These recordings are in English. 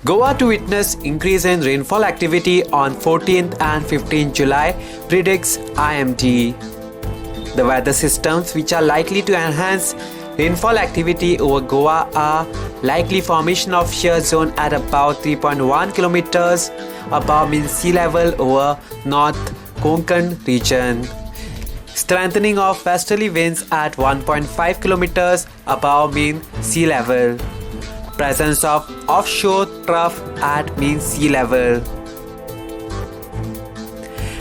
Goa to witness increase in rainfall activity on 14th and 15th July, predicts IMD. The weather systems which are likely to enhance rainfall activity over Goa are likely formation of shear zone at about 3.1 kilometers above mean sea level over North Konkani region. Strengthening of westerly winds at 1.5 kilometers above mean sea level. Presence of offshore trough at mean sea level.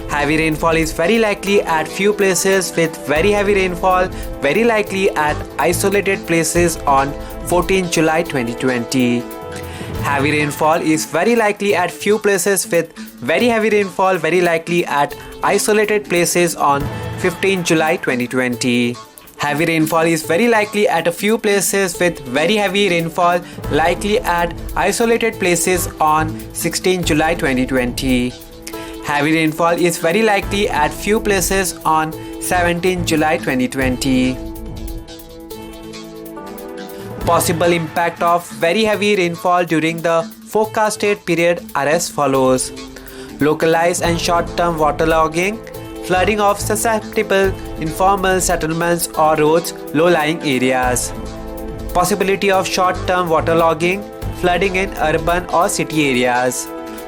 Heavy rainfall is very likely at few places with very heavy rainfall very likely at isolated places on 14 July 2020. Heavy rainfall is very likely at few places with very heavy rainfall very likely at isolated places on 15 July 2020. Heavy rainfall is very likely at a few places with very heavy rainfall likely at isolated places on 16 July 2020. Heavy rainfall is very likely at few places on 17 July 2020. Possible impact of very heavy rainfall during the forecasted period are as follows: localized and short-term waterlogging, flooding of susceptible informal settlements or roads, low-lying areas. Possibility of short-term waterlogging, flooding in urban or city areas.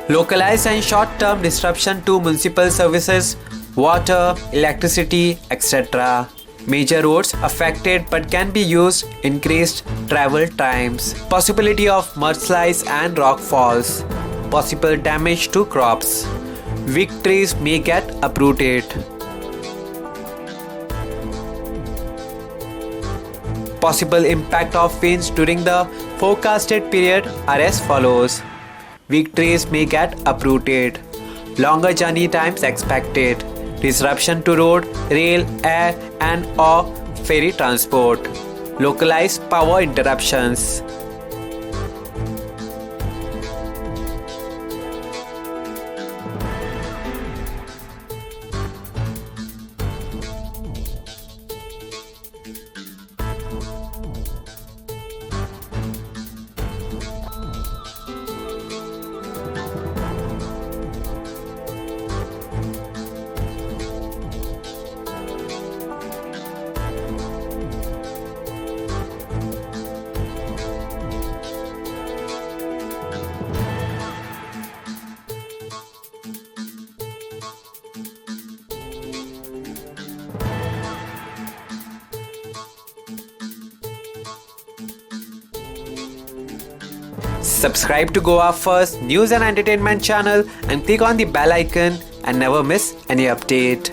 Localized and short-term disruption to municipal services, water, electricity, etc. Major roads affected but can be used, increased travel times. Possibility of mudslides and rock falls. Possible damage to crops. Weak trees may get uprooted. Possible impact of winds during the forecasted period are as follows: weak trees may get uprooted. Longer journey times expected. Disruption to road, rail, air and/or ferry transport. Localized power interruptions. Subscribe to Goa First News and Entertainment channel and click on the bell icon and never miss any update.